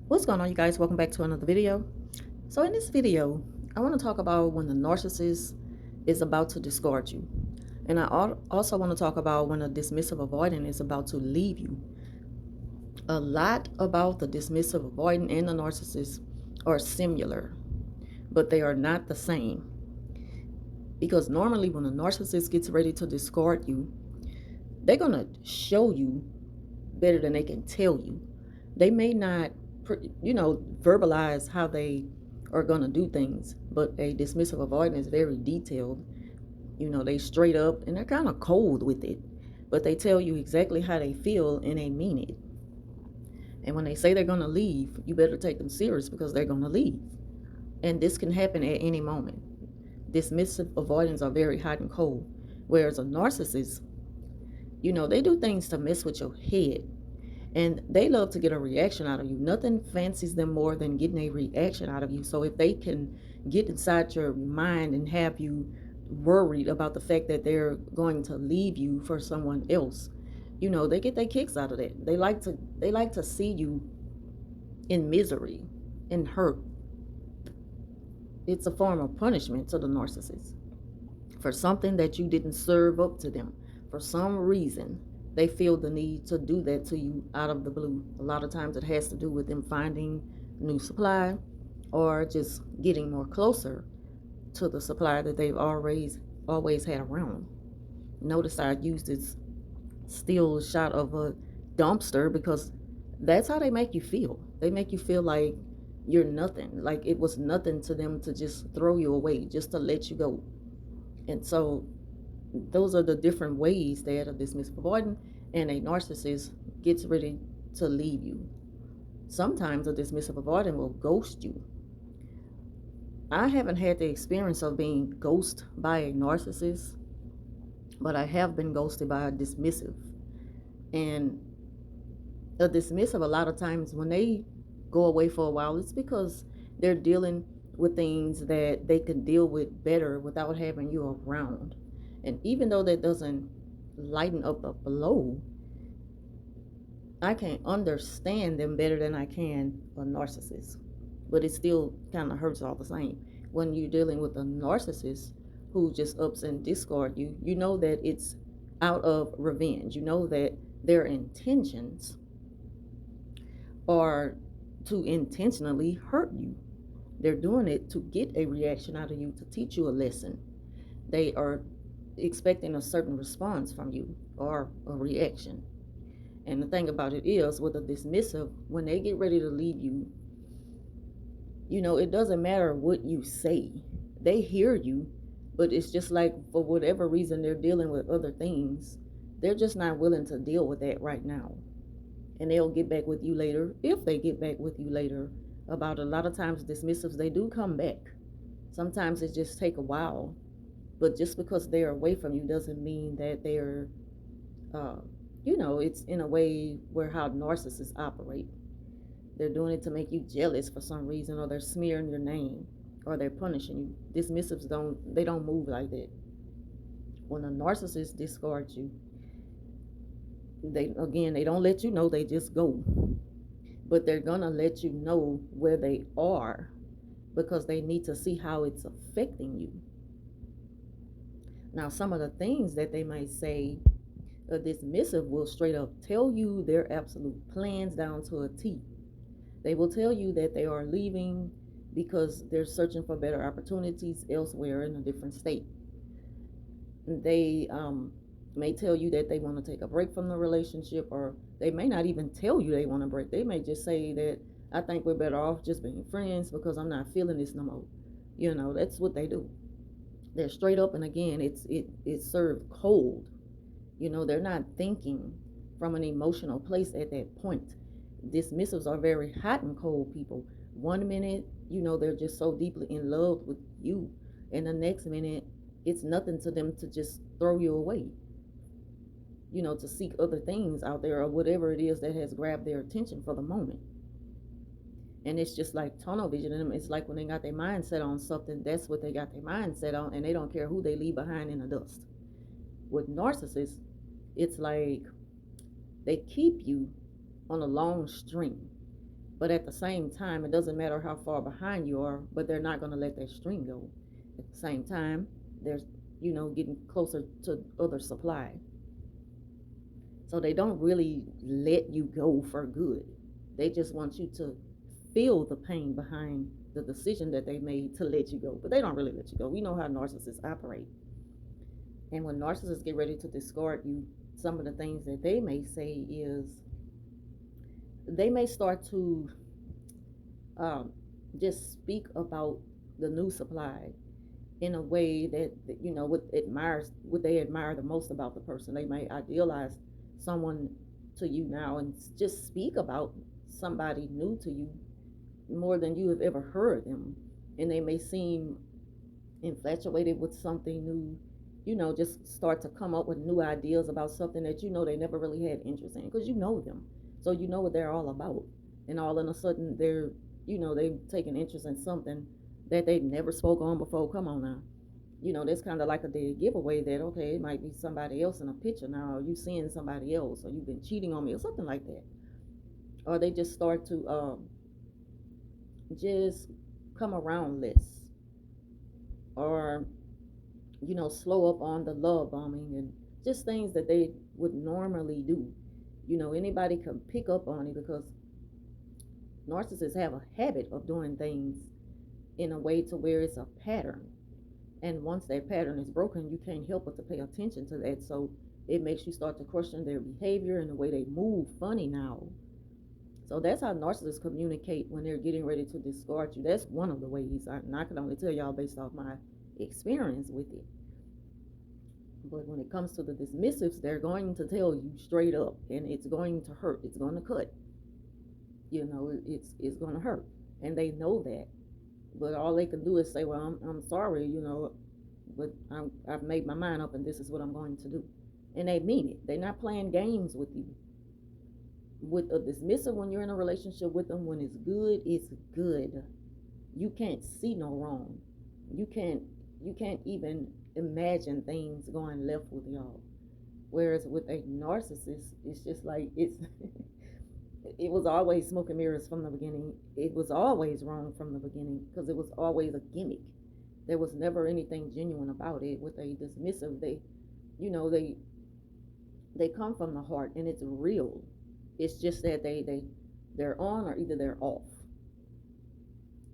What's going on, you guys? Welcome back to another video. So in this video, I want to talk about when the narcissist is about to discard you. And I also want to talk about when a dismissive avoidant is about to leave you. A lot about the dismissive avoidant and the narcissist are similar, but they are not the same. Because normally when a narcissist gets ready to discard you, they're going to show you better than they can tell you. They may not, verbalize how they are going to do things, but a dismissive avoidant is very detailed. They straight up and they're kind of cold with it, but they tell you exactly how they feel and they mean it. And when they say they're going to leave, you better take them serious because they're going to leave. And this can happen at any moment. Dismissive avoidants are very hot and cold, whereas a narcissist, they do things to mess with your head. And they love to get a reaction out of you. Nothing fancies them more than getting a reaction out of you. So if they can get inside your mind and have you worried about the fact that they're going to leave you for someone else, they get their kicks out of that. They like to see you in misery and hurt. It's a form of punishment to the narcissist for something that you didn't serve up to them. For some reason, they feel the need to do that to you out of the blue. A lot of times it has to do with them finding new supply or just getting more closer to the supply that they've always had around. Notice I used this still shot of a dumpster because that's how they make you feel. They make you feel like you're nothing, like it was nothing to them to just throw you away, just to let you go. And so those are the different ways that a dismissive avoidant and a narcissist gets ready to leave you. Sometimes a dismissive avoidant will ghost you. I haven't had the experience of being ghosted by a narcissist, but I have been ghosted by a dismissive. And a dismissive, a lot of times when they go away for a while, it's because they're dealing with things that they can deal with better without having you around. And even though that doesn't lighten up the blow, I can understand them better than I can a narcissist. But it still kind of hurts all the same. When you're dealing with a narcissist who just ups and discard you, you know that it's out of revenge. You know that their intentions are to intentionally hurt you. They're doing it to get a reaction out of you, to teach you a lesson. They are expecting a certain response from you or a reaction. And the thing about it is, with a dismissive, when they get ready to leave you, it doesn't matter what you say. They hear you, but it's just like for whatever reason they're dealing with other things. They're just not willing to deal with that right now. And they'll get back with you later, if they get back with you later. About a lot of times dismissives, they do come back. Sometimes it just take a while, but just because they're away from you doesn't mean that they're uh, it's in a way where how narcissists operate. They're doing it to make you jealous for some reason, or they're smearing your name, or they're punishing you. Dismissives don't move like that. When a narcissist discards you, they don't let you know, they just go. But they're gonna let you know where they are because they need to see how it's affecting you. Now, some of the things that they might say, a dismissive will straight up tell you their absolute plans down to a T. They will tell you that they are leaving because they're searching for better opportunities elsewhere in a different state. They may tell you that they want to take a break from the relationship, or they may not even tell you they want to break. They may just say that I think we're better off just being friends because I'm not feeling this no more. That's what they do. They're straight up, and again, it's served cold. They're not thinking from an emotional place at that point. Dismissives are very hot and cold people. One minute, they're just so deeply in love with you, and the next minute, it's nothing to them to just throw you away. To seek other things out there or whatever it is that has grabbed their attention for the moment. And it's just like tunnel vision in them. It's like when they got their mindset on something, that's what they got their mindset on, and they don't care who they leave behind in the dust. With narcissists, it's like they keep you on a long string. But at the same time, it doesn't matter how far behind you are, but they're not going to let that stream go. At the same time, there's, getting closer to other supply. So they don't really let you go for good. They just want you to feel the pain behind the decision that they made to let you go. But they don't really let you go. We know how narcissists operate. And when narcissists get ready to discard you, some of the things that they may say is they may start to um, just speak about the new supply in a way that what they admire the most about the person. They may idealize someone to you now and just speak about somebody new to you more than you have ever heard them, and they may seem infatuated with something new. Just start to come up with new ideas about something that they never really had interest in, because you know them, so you know what they're all about. And all of a sudden they've taken interest in something that they've never spoke on before. Come on now. That's kind of like a dead giveaway that, okay, it might be somebody else in a picture now, or you seeing somebody else, or you've been cheating on me, or something like that. Or they just start to just come around less, or slow up on the love bombing, and just things that they would normally do. Anybody can pick up on it, because narcissists have a habit of doing things in a way to where it's a pattern. And once that pattern is broken, you can't help but to pay attention to that. So it makes you start to question their behavior and the way they move funny now. So that's how narcissists communicate when they're getting ready to discard you. That's one of the ways. I can only tell y'all based off my experience with it. But when it comes to the dismissives, they're going to tell you straight up, and it's going to hurt. It's going to cut. It's going to hurt, and they know that. But all they can do is say, "Well, I'm sorry, but I've made my mind up, and this is what I'm going to do." And they mean it. They're not playing games with you. With a dismissive, when you're in a relationship with them, when it's good, it's good. You can't see no wrong. You can't even imagine things going left with y'all. Whereas with a narcissist, it's just like it's it was always smoke and mirrors from the beginning. It was always wrong from the beginning, because it was always a gimmick. There was never anything genuine about it. With a dismissive, you know, they they come from the heart, and it's real. It's just that they're on, or either they're off.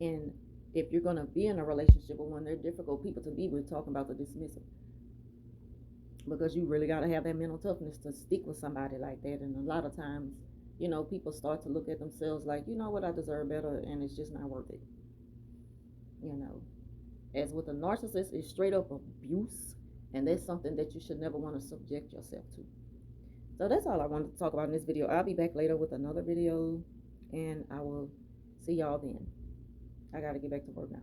And if you're gonna be in a relationship with one, they're difficult people to be with. Talking about the dismissive, because you really got to have that mental toughness to stick with somebody like that. And a lot of times, people start to look at themselves like, you know what, I deserve better, and it's just not worth it. You know, as with a narcissist, it's straight up abuse, and that's something that you should never want to subject yourself to. So that's all I wanted to talk about in this video. I'll be back later with another video, and I will see y'all then. I got to get back to work now.